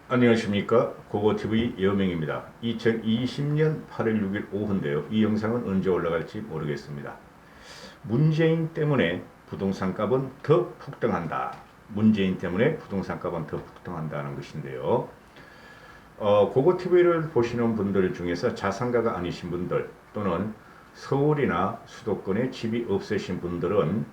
안녕하십니까. 고고TV 여명입니다. 2020년 8월 6일 오후인데요. 이 영상은 언제 올라갈지 모르겠습니다. 문재인 때문에 부동산 값은 더 폭등한다. 문재인 때문에 부동산 값은 더 폭등한다는 것인데요. 고고TV를 보시는 분들 중에서 자산가가 아니신 분들 또는 서울이나 수도권에 집이 없으신 분들은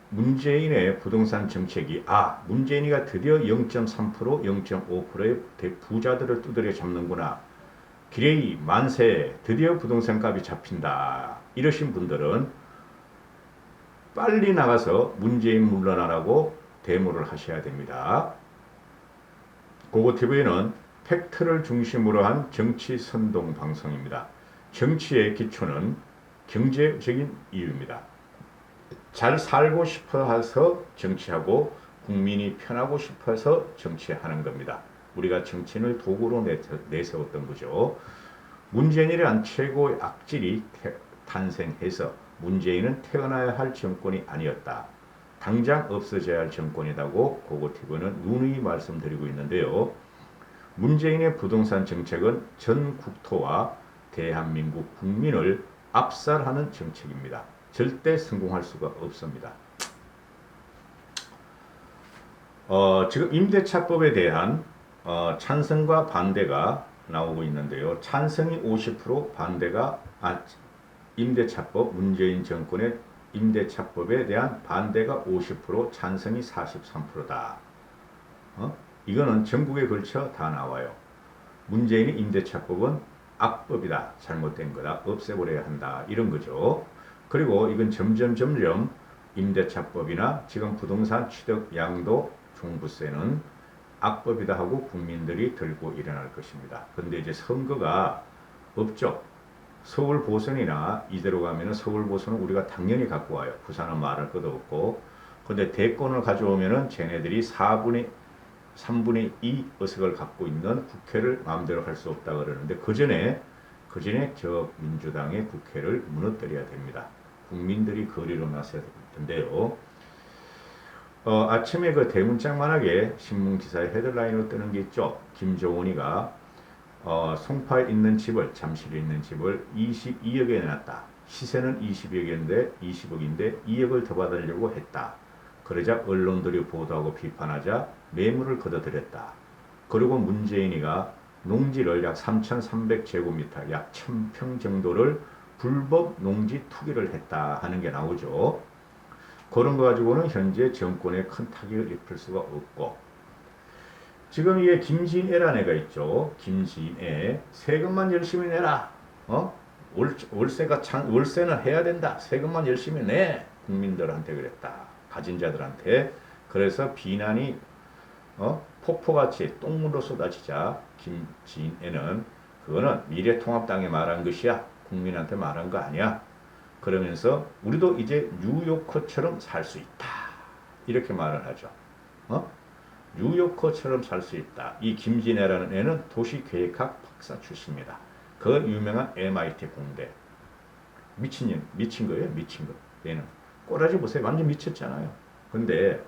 문재인의 부동산 정책이 문재인이가 드디어 0.3% 0.5%의 부자들을 두드려 잡는구나. 기레이 만세 드디어 부동산 값이 잡힌다. 이러신 분들은 빨리 나가서 문재인 물러나라고 데모를 하셔야 됩니다. 고고TV는 팩트를 중심으로 한 정치 선동 방송입니다. 정치의 기초는 경제적인 이유입니다. 잘 살고 싶어서 정치하고 국민이 편하고 싶어서 정치하는 겁니다. 우리가 정치인을 도구로 내세웠던 거죠. 문재인이란 최고의 악질이 탄생해서 문재인은 태어나야 할 정권이 아니었다. 당장 없어져야 할 정권이라고 고고TV는 누누이 말씀드리고 있는데요. 문재인의 부동산 정책은 전 국토와 대한민국 국민을 압살하는 정책입니다. 절대 성공할 수가 없습니다. 지금 임대차법에 대한 찬성과 반대가 나오고 있는데요. 찬성이 50%, 반대가 임대차법, 문재인 정권의 임대차법에 대한 반대가 50%, 찬성이 43%다. 이거는 전국에 걸쳐 다 나와요. 문재인의 임대차법은 악법이다, 잘못된 거다, 없애버려야 한다, 이런 거죠. 그리고 이건 점점 임대차법이나 지금 부동산 취득 양도 종부세는 악법이다 하고 국민들이 들고 일어날 것입니다. 그런데 이제 선거가 없죠. 서울 보선이나 이대로 가면은 서울 보선은 우리가 당연히 갖고 와요. 부산은 말할 것도 없고. 근데 대권을 가져오면은 쟤네들이 3분의 2 의석을 갖고 있는 국회를 마음대로 할 수 없다 그러는데 그 전에 저 민주당의 국회를 무너뜨려야 됩니다. 국민들이 거리로 나서야 되는데요. 아침에 그 대문짝만하게 신문기사에 헤드라인으로 뜨는 게 있죠. 김종원이가 송파에 있는 집을, 잠실에 있는 집을 22억에 내놨다. 시세는 20억인데 2억을 더 받으려고 했다. 그러자 언론들이 보도하고 비판하자 매물을 걷어들였다. 그리고 문재인이가 농지를 약 3,300제곱미터, 약 1,000평 정도를 불법 농지 투기를 했다 하는 게 나오죠. 그런 거 가지고는 현재 정권에 큰 타격을 입힐 수가 없고, 지금 이게 김진애라는 애가 있죠. 김진애, 세금만 열심히 내라. 월세는 해야 된다. 세금만 열심히 내. 국민들한테 그랬다. 가진 자들한테. 그래서 비난이 폭포같이 똥물로 쏟아지자 김진애는 그거는 미래통합당이 말한 것이야. 국민한테 말한 거 아니야. 그러면서 우리도 이제 뉴요커처럼 살 수 있다. 이렇게 말을 하죠. 뉴요커처럼 살 수 있다. 이 김진애라는 애는 도시계획학 박사 출신입니다. 그 유명한 MIT 공대. 미친 거예요. 미친 거. 얘는. 꼬라지 보세요. 완전 미쳤잖아요. 근데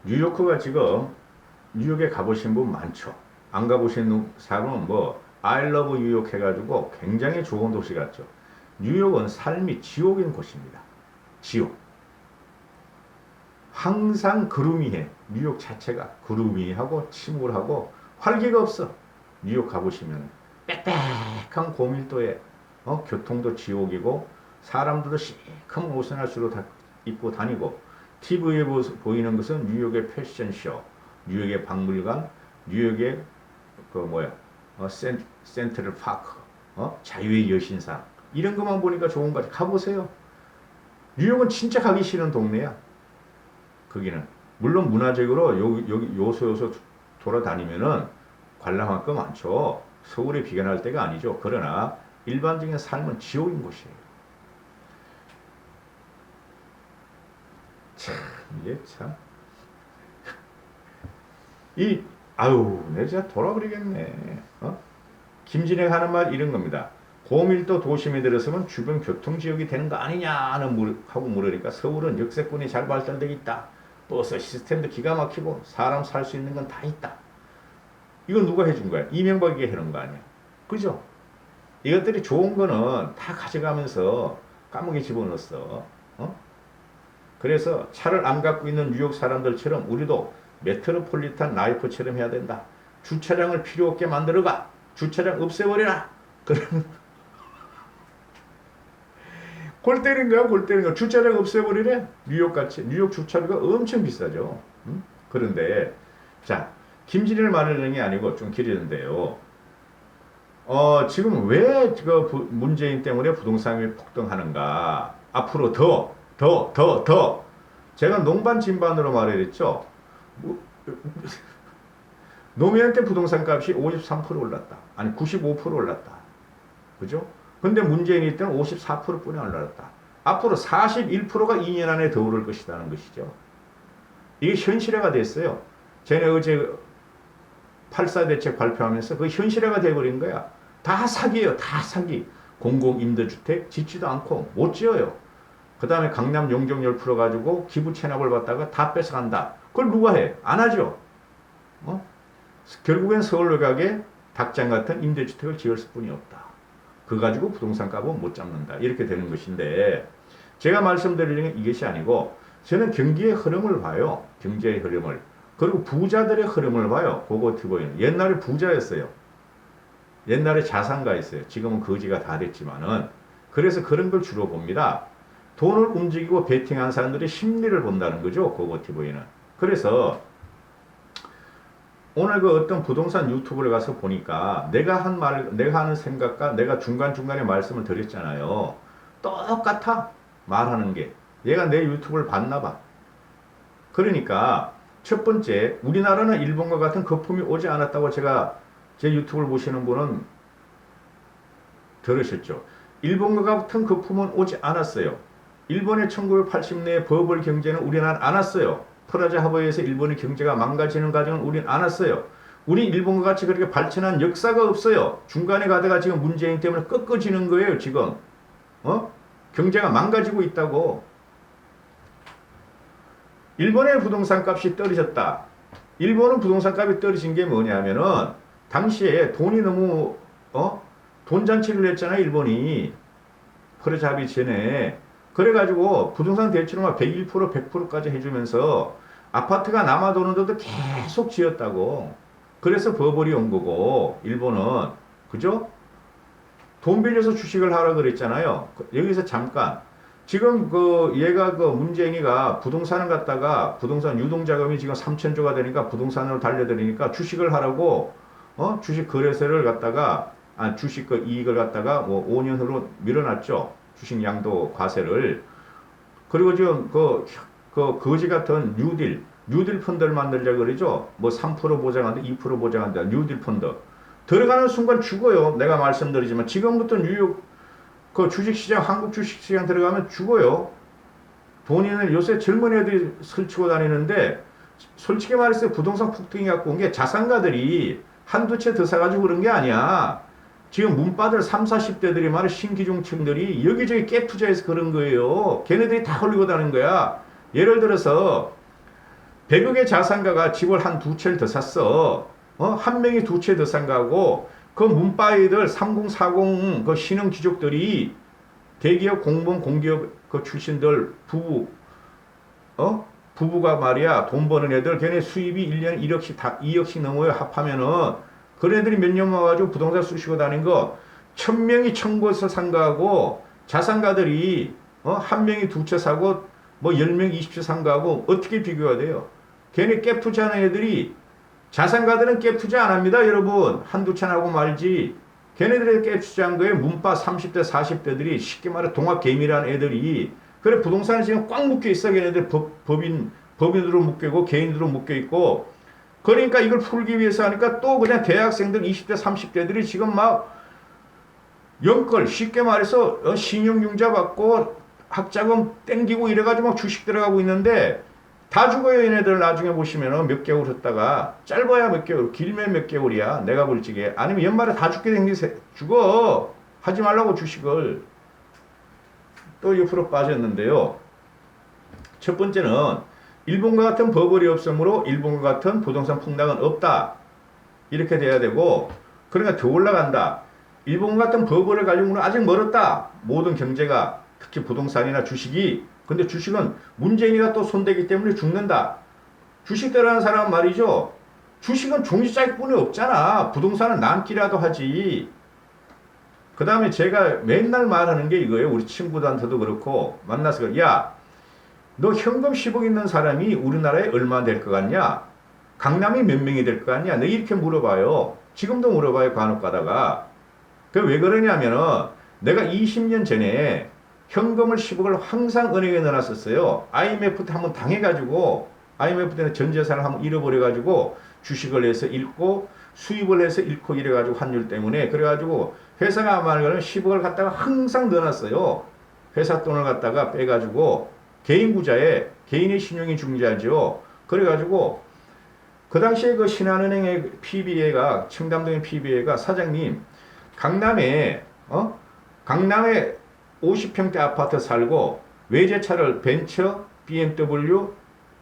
뉴요커가 지금 뉴욕에 가보신 분 많죠. 안 가보신 사람은 I love 뉴욕 해가지고 굉장히 좋은 도시 같죠. 뉴욕은 삶이 지옥인 곳입니다. 지옥. 항상 그루미해. 뉴욕 자체가 그루미하고 침울하고 활기가 없어. 뉴욕 가보시면 빽빽한 고밀도에 교통도 지옥이고 사람들도 시커먼 옷을 주로 다 입고 다니고 TV에 보이는 것은 뉴욕의 패션쇼, 뉴욕의 박물관, 뉴욕의 센트럴 파크, 자유의 여신상 이런 것만 보니까 좋은 거 같아. 가보세요. 뉴욕은 진짜 가기 싫은 동네야. 거기는 물론 문화적으로 여기 요소 돌아다니면은 관람할 거 많죠. 서울에 비견할 때가 아니죠. 그러나 일반적인 삶은 지옥인 곳이에요. 참 이게 참 내가 진짜 돌아버리겠네. 김진애가 하는 말 이런 겁니다. 고밀도 도심에 들어서면 주변 교통지역이 되는 거 아니냐 하고 물으니까 서울은 역세권이 잘 발달되어 있다. 버스 시스템도 기가 막히고 사람 살 수 있는 건 다 있다. 이건 누가 해준 거야? 이명박이 해놓은 거 아니야. 그죠? 이것들이 좋은 거는 다 가져가면서 까먹이 집어넣었어. 어? 그래서 차를 안 갖고 있는 뉴욕 사람들처럼 우리도 메트로폴리탄 라이프처럼 해야 된다. 주차장을 필요 없게 만들어가. 주차장 없애버려라. 그러면 골 때린 거야, 골 때린 거야. 주차장 없애버리래? 뉴욕같이. 뉴욕 주차비가 엄청 비싸죠. 응? 그런데, 자, 김진일 말을 하는 게 아니고 좀 길이는데요. 지금 왜 그 문재인 때문에 부동산이 폭등하는가? 앞으로 더. 제가 농반 진반으로 말했죠. 노무현 때 부동산 값이 53% 올랐다. 아니, 95% 올랐다. 그죠? 근데 문재인이 때는 54%뿐이 올랐다. 앞으로 41%가 2년 안에 더 오를 것이라는 것이죠. 이게 현실화가 됐어요. 쟤네 어제 8.4 대책 발표하면서 그 현실화가 돼버린 거야. 다 사기예요. 다 사기. 공공임대주택 짓지도 않고 못 지어요. 그 다음에 강남 용적 10% 가지고 기부 체납을 받다가 다 뺏어간다. 그걸 누가 해? 안 하죠. 결국엔 서울 외곽에 닭장 같은 임대주택을 지을 뿐이 없다. 그 가지고 부동산 값은 못 잡는다. 이렇게 되는 것인데 제가 말씀드리는 게 이것이 아니고 저는 경기의 흐름을 봐요. 경제의 흐름을. 그리고 부자들의 흐름을 봐요. 고고티보이는. 옛날에 부자였어요. 옛날에 자산가였어요. 지금은 거지가 다 됐지만은. 그래서 그런 걸 주로 봅니다. 돈을 움직이고 베팅한 사람들의 심리를 본다는 거죠. 고고티보이는. 그래서 오늘 그 어떤 부동산 유튜브를 가서 보니까 내가 하는 생각과 내가 중간중간에 말씀을 드렸잖아요. 똑같아. 말하는 게. 얘가 내 유튜브를 봤나 봐. 그러니까 첫 번째, 우리나라는 일본과 같은 거품이 오지 않았다고 제가 제 유튜브를 보시는 분은 들으셨죠. 일본과 같은 거품은 오지 않았어요. 일본의 1980년대 버블 경제는 우리나라는 안 왔어요. 프라자 하버에서 일본의 경제가 망가지는 과정은 우린 안 왔어요. 우리 일본과 같이 그렇게 발전한 역사가 없어요. 중간에 가다가 지금 문재인 때문에 꺾어지는 거예요, 지금. 경제가 망가지고 있다고. 일본의 부동산 값이 떨어졌다. 일본은 부동산 값이 떨어진 게 뭐냐면은 당시에 돈이 너무 돈잔치를 했잖아요, 일본이. 프라자 합의 전에. 그래가지고 부동산 대출을 101%, 100%까지 해주면서 아파트가 남아도는데도 계속 지었다고. 그래서 버블이 온 거고, 일본은. 그죠? 돈 빌려서 주식을 하라 그랬잖아요. 여기서 잠깐. 지금 얘가 문재인이가 부동산을 갖다가 부동산 유동자금이 지금 3천조가 되니까 부동산으로 달려드리니까 주식을 하라고, 주식 거래세를 갖다가, 주식 이익을 갖다가 5년 후로 밀어놨죠. 주식 양도 과세를. 그리고 지금 거지 같은 뉴딜 펀드를 만들자 그러죠. 3% 보장한다, 2% 보장한다. 뉴딜 펀드. 들어가는 순간 죽어요. 내가 말씀드리지만 지금부터 뉴욕 주식시장, 한국 주식시장 들어가면 죽어요. 돈이는 요새 젊은 애들이 설치고 다니는데 솔직히 말해서 부동산 폭등이 갖고 온 게 자산가들이 한두 채 더 사가지고 그런 게 아니야. 지금 문바들 30, 40대들이 말해 신기중층들이 여기저기 갭 투자해서 그런 거예요. 걔네들이 다 흘리고 다니는 거야. 예를 들어서 100억의 자산가가 집을 한 두 채를 더 샀어. 한 명이 두 채 더 산 거하고 그 문바이들 30, 40 그 신흥 귀족들이 대기업 공무원 공기업 그 출신들 부부가 말이야 돈 버는 애들 걔네 수입이 1년에 1억씩 2억씩 넘어요. 합하면은 그런 애들이 몇 년 와가지고 부동산 쑤시고 다닌 거 1000명이 1000곳을 산 거하고 자산가들이 한 명이 두 채 사고 10명 20채 산 거하고 어떻게 비교가 돼요? 걔네 갭 투자하는 애들이 자산가들은 갭 투자 안 합니다, 여러분. 한두 채 하고 말지. 걔네들이 갭 투자한 거에 문바 30대 40대들이 쉽게 말해 동학개미라는 애들이 그래 부동산에 지금 꽉 묶여 있어. 걔네들 법인으로 묶여 있고 개인으로 묶여 있고 그러니까 이걸 풀기 위해서 하니까 또 그냥 대학생들 20대 30대들이 지금 막 연끌 쉽게 말해서 신용융자 받고 학자금 땡기고 이래가지고 막 주식 들어가고 있는데 다 죽어요. 얘네들 나중에 보시면 몇 개월 했다가 짧아야 몇 개월 길면 몇 개월이야. 내가 볼 적에 아니면 연말에 다 죽게 된 게 죽어. 하지 말라고 주식을. 또 옆으로 빠졌는데요. 첫 번째는 일본과 같은 버블이 없으므로 일본과 같은 부동산 폭락은 없다. 이렇게 돼야 되고, 그러니까 더 올라간다. 일본 같은 버블을 가지고는 아직 멀었다. 모든 경제가, 특히 부동산이나 주식이. 근데 주식은 문재인이가 또 손대기 때문에 죽는다. 주식 들어가는 사람은 말이죠. 주식은 종이짝뿐이 없잖아. 부동산은 남기라도 하지. 그 다음에 제가 맨날 말하는 게 이거예요. 우리 친구들한테도 그렇고 만나서 야, 너 현금 10억 있는 사람이 우리나라에 얼마 될 것 같냐? 강남이 몇 명이 될 것 같냐? 너 이렇게 물어봐요. 지금도 물어봐요. 간혹 가다가. 그 왜 그러냐면은 내가 20년 전에 현금을 10억을 항상 은행에 넣어놨었어요. IMF 때 한번 당해가지고 IMF 때는 전 재산을 한번 잃어버려가지고 주식을 해서 잃고 수입을 해서 잃고 이래가지고 환율 때문에 그래가지고 회사가 말하는 10억을 갖다가 항상 넣어놨어요. 회사 돈을 갖다가 빼가지고 개인 구자에 개인의 신용이 중요하죠. 그래가지고 그 당시에 그 신한은행의 PBA가 청담동의 PBA가 사장님 강남에 강남에 50평대 아파트 살고 외제차를 벤처, BMW,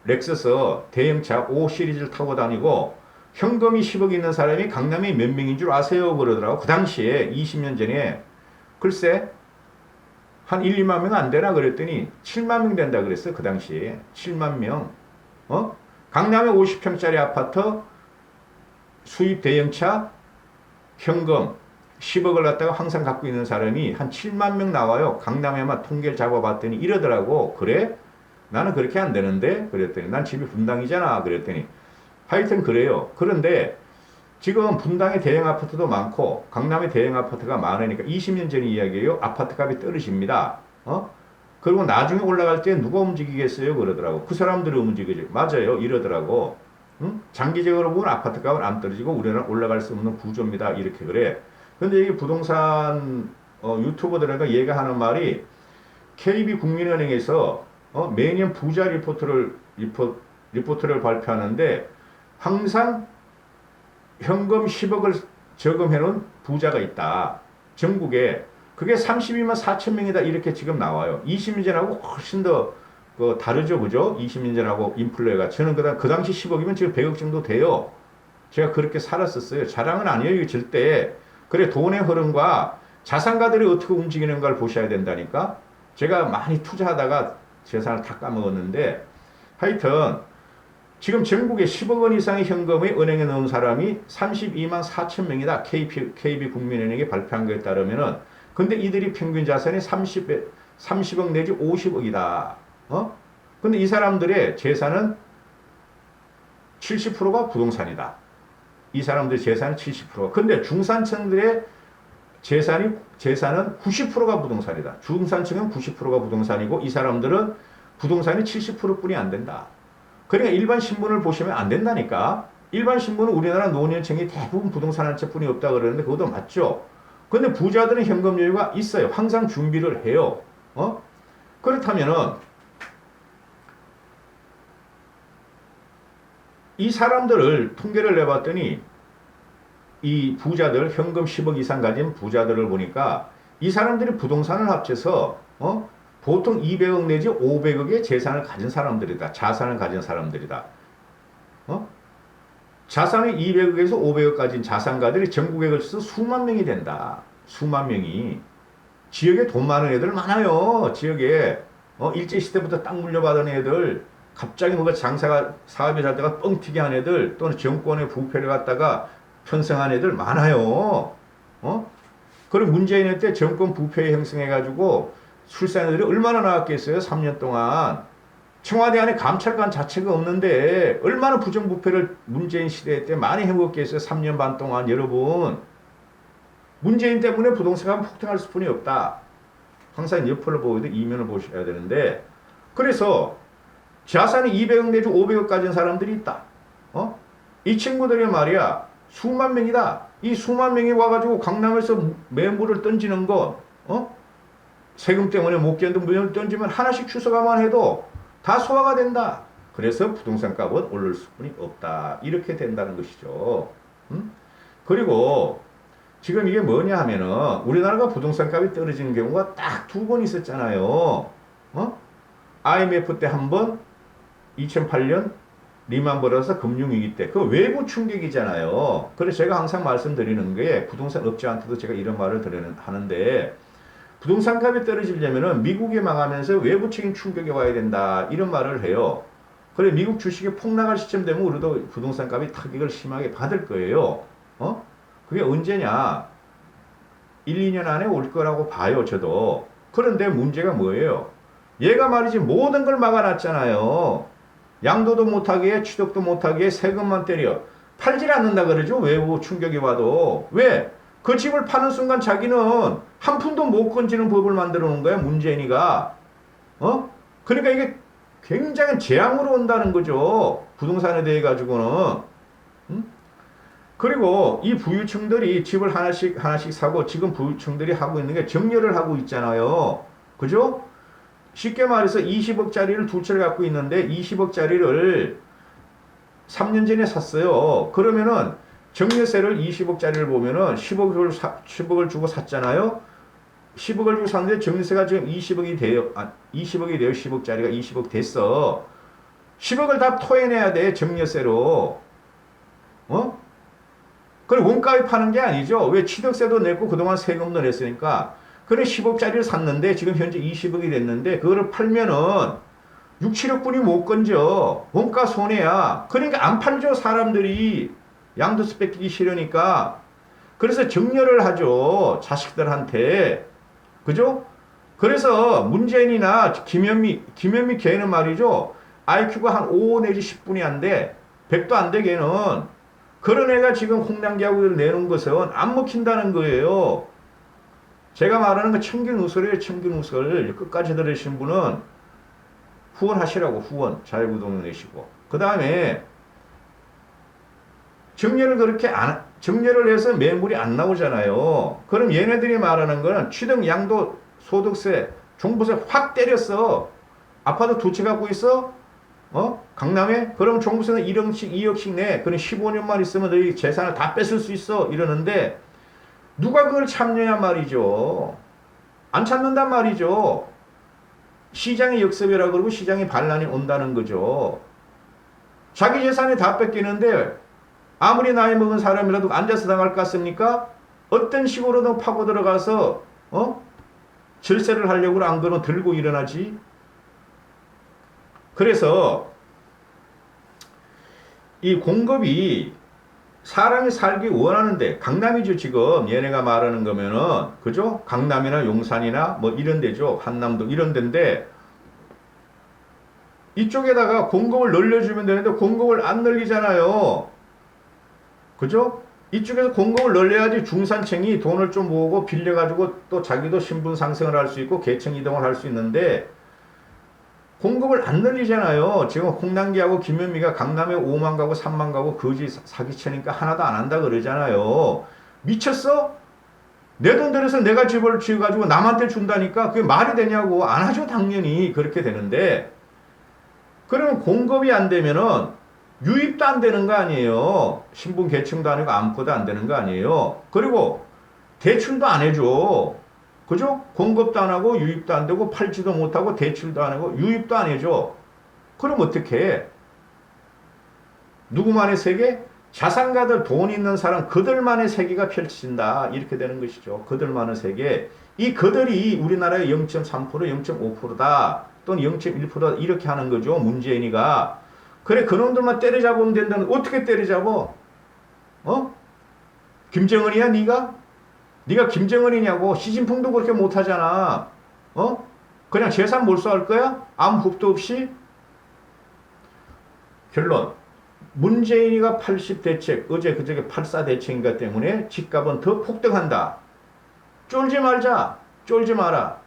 렉서스 대형차 5 시리즈를 타고 다니고 현금이 10억 있는 사람이 강남에 몇 명인 줄 아세요? 그러더라고. 그 당시에 20년 전에 글쎄 한 1, 2만 명 안 되나 그랬더니 7만 명 된다 그랬어. 그 당시에 7만 명. 강남에 50평짜리 아파트 수입 대형차 현금 10억을 갖다가 항상 갖고 있는 사람이 한 7만 명 나와요. 강남에만 통계를 잡아봤더니 이러더라고. 그래? 나는 그렇게 안 되는데? 그랬더니 난 집이 분당이잖아. 그랬더니 하여튼 그래요. 그런데 지금 분당에 대형 아파트도 많고 강남에 대형 아파트가 많으니까 20년 전 이야기예요. 아파트 값이 떨어집니다. 그리고 나중에 올라갈 때 누가 움직이겠어요? 그러더라고. 그 사람들이 움직이지. 맞아요. 이러더라고. 응? 장기적으로 보면 아파트 값은 안 떨어지고 우리는 올라갈 수 없는 구조입니다. 이렇게 그래. 근데 이게 부동산 유튜버들과 얘가 하는 말이 KB국민은행에서 매년 부자 리포트를 발표하는데 항상 현금 10억을 저금해놓은 부자가 있다. 전국에. 그게 32만 4천 명이다. 이렇게 지금 나와요. 20년 전하고 훨씬 더 다르죠. 그죠? 20년 전하고 인플레가. 저는 그 당시 10억이면 지금 100억 정도 돼요. 제가 그렇게 살았었어요. 자랑은 아니에요. 이게 절대. 그래 돈의 흐름과 자산가들이 어떻게 움직이는가를 보셔야 된다니까. 제가 많이 투자하다가 재산을 다 까먹었는데 하여튼 지금 전국에 10억 원 이상의 현금을 은행에 넣은 사람이 32만 4천 명이다. KB국민은행이 발표한 것에 따르면은 근데 이들이 평균 자산이 30억 내지 50억이다. 근데 이 사람들의 재산은 70%가 부동산이다. 이 사람들의 재산은 70%. 근데 중산층들의 재산은 90%가 부동산이다. 중산층은 90%가 부동산이고 이 사람들은 부동산이 70%뿐이 안 된다. 그러니까 일반 신문을 보시면 안 된다니까. 일반 신문은 우리나라 노년층이 대부분 부동산 한 채뿐이 없다 그러는데 그것도 맞죠. 근데 부자들은 현금 여유가 있어요. 항상 준비를 해요. 그렇다면은 이 사람들을 통계를 내봤더니 이 부자들 현금 10억 이상 가진 부자들을 보니까 이 사람들이 부동산을 합쳐서 보통 200억 내지 500억의 재산을 가진 사람들이다. 자산을 가진 사람들이다. 자산이 200억에서 500억 가진 자산가들이 전국에 걸쳐서 수만 명이 된다. 수만 명이. 지역에 돈 많은 애들 많아요. 지역에 일제시대부터 땅 물려받은 애들 갑자기 뭐가 사업이 잘 되다가 뻥튀기 한 애들 또는 정권의 부패를 갖다가 편성한 애들 많아요. 그리고 문재인 때 정권 부패에 형성해가지고 출산 애들이 얼마나 나왔겠어요? 3년 동안. 청와대 안에 감찰관 자체가 없는데 얼마나 부정부패를 문재인 시대 때 많이 해먹었겠어요? 3년 반 동안 여러분. 문재인 때문에 부동산은 폭등할 수뿐이 없다. 항상 옆을 보고도 이면을 보셔야 되는데 그래서 자산이 200억 내지 500억 가진 사람들이 있다. 이 친구들이 말이야 수만 명이다. 이 수만 명이 와가지고 강남에서 매물을 던지는 거 세금 때문에 못 견딘 물건을 던지면 하나씩 주워가만 해도 다 소화가 된다. 그래서 부동산 값은 오를 수뿐이 없다. 이렇게 된다는 것이죠. 그리고 지금 이게 뭐냐 하면은 우리나라가 부동산 값이 떨어지는 경우가 딱 2번 있었잖아요. IMF 때 한 번, 2008년 리만 브러더스 금융위기 때 그 외부 충격이잖아요. 그래서 제가 항상 말씀드리는 게 부동산 업자한테도 제가 이런 말을 하는데 부동산 값이 떨어지려면은 미국이 망하면서 외부적인 충격이 와야 된다 이런 말을 해요. 그래 미국 주식이 폭락할 시점 되면 우리도 부동산 값이 타격을 심하게 받을 거예요. 그게 언제냐? 1, 2년 안에 올 거라고 봐요, 저도. 그런데 문제가 뭐예요? 얘가 말이지 모든 걸 막아놨잖아요. 양도도 못하게, 취득도 못하게 세금만 때려. 팔질 않는다 그러죠, 외부 충격이 와도. 왜? 그 집을 파는 순간 자기는 한 푼도 못 건지는 법을 만들어 놓은 거야, 문재인이가. 그러니까 이게 굉장히 재앙으로 온다는 거죠. 부동산에 대해 가지고는. 그리고 이 부유층들이 집을 하나씩 사고 지금 부유층들이 하고 있는 게 정렬을 하고 있잖아요. 그죠? 쉽게 말해서 20억짜리를 두 채를 갖고 있는데 20억짜리를 3년 전에 샀어요. 그러면은 정려세를 20억짜리를 보면은 10억을 주고 샀잖아요. 10억을 주고 샀는데 정려세가 지금 20억이 돼요. 10억짜리가 20억 됐어. 10억을 다 토해내야 돼, 정려세로. 그래 원가에 파는 게 아니죠. 왜 취득세도 냈고 그동안 세금도 냈으니까. 그래 10억짜리를 샀는데 지금 현재 20억이 됐는데 그거를 팔면은 6, 7억 분이 못 건져. 원가 손해야. 그러니까 안 팔죠 사람들이. 양도세 뺏기기 싫으니까. 그래서 정렬을 하죠 자식들한테. 그죠? 그래서 문재인이나 김현미 걔는 말이죠. IQ가 한 5 내지 10분이 안 돼. 100도 안 돼 걔는. 그런 애가 지금 홍당기하고 내놓은 것은 안 먹힌다는 거예요. 제가 말하는 거 청균우설이에요. 청균우설. 끝까지 들으신 분은 후원하시라고 후원. 자유구독 내시고. 그 다음에 정렬을 해서 매물이 안 나오잖아요. 그럼 얘네들이 말하는 거는 취득 양도 소득세 종부세 확 때렸어. 아파트 두 채 갖고 있어? 강남에? 그럼 종부세는 1억씩 2억씩 내. 그럼 15년만 있으면 너희 재산을 다 뺏을 수 있어. 이러는데 누가 그걸 참느냐 말이죠. 안 참는단 말이죠. 시장의 역습이라고 그러고 시장의 반란이 온다는 거죠. 자기 재산이 다 뺏기는데 아무리 나이 먹은 사람이라도 앉아서 당할 것 같습니까? 어떤 식으로든 파고 들어가서 절세를 하려고 안 그러면 들고 일어나지. 그래서 이 공급이 사람이 살기 원하는데 강남이죠 지금 얘네가 말하는 거면은 그죠? 강남이나 용산이나 뭐 이런 데죠. 한남도 이런 데인데 이쪽에다가 공급을 늘려주면 되는데 공급을 안 늘리잖아요. 그죠? 이쪽에서 공급을 늘려야지 중산층이 돈을 좀 모으고 빌려가지고 또 자기도 신분 상승을 할 수 있고 계층 이동을 할 수 있는데 공급을 안 늘리잖아요. 지금 홍남기하고 김현미가 강남에 5만 가구 3만 가구 거지 사기치니까 하나도 안 한다 그러잖아요. 미쳤어? 내 돈 들여서 내가 집을 지어가지고 남한테 준다니까 그게 말이 되냐고. 안 하죠 당연히. 그렇게 되는데 그러면 공급이 안 되면은 유입도 안 되는 거 아니에요. 신분 계층도 아니고 아무것도 안 되는 거 아니에요. 그리고 대출도 안 해줘. 그죠? 공급도 안 하고 유입도 안 되고 팔지도 못하고 대출도 안 하고 유입도 안 해줘. 그럼 어떻게 해? 누구만의 세계? 자산가들 돈 있는 사람 그들만의 세계가 펼쳐진다. 이렇게 되는 것이죠. 그들만의 세계. 이 그들이 우리나라의 0.3% 0.5%다. 또는 0.1%다. 이렇게 하는 거죠. 문재인이가. 그래 그놈들만 때려잡으면 된다는. 어떻게 때려잡어? 김정은이야 네가? 네가 김정은이냐고. 시진핑도 그렇게 못하잖아. 그냥 재산 몰수할 거야? 아무 법도 없이? 결론. 문재인이가 80대책, 어제 그저께 84대책인가 때문에 집값은 더 폭등한다. 쫄지 말자. 쫄지 마라.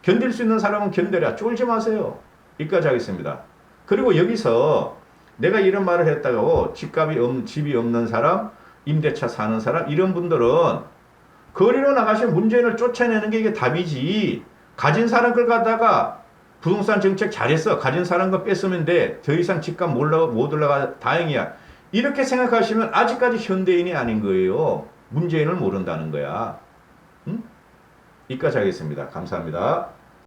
견딜 수 있는 사람은 견뎌라. 쫄지 마세요. 여기까지 하겠습니다. 그리고 여기서 내가 이런 말을 했다고 집이 없는 사람, 임대차 사는 사람 이런 분들은 거리로 나가시면 문재인을 쫓아내는 게 이게 답이지. 가진 사람 걸 갖다가 부동산 정책 잘했어. 가진 사람 거 뺐으면 돼. 더 이상 집값 못 올라가. 다행이야. 이렇게 생각하시면 아직까지 현대인이 아닌 거예요. 문재인을 모른다는 거야. 여기까지 하겠습니다. 감사합니다.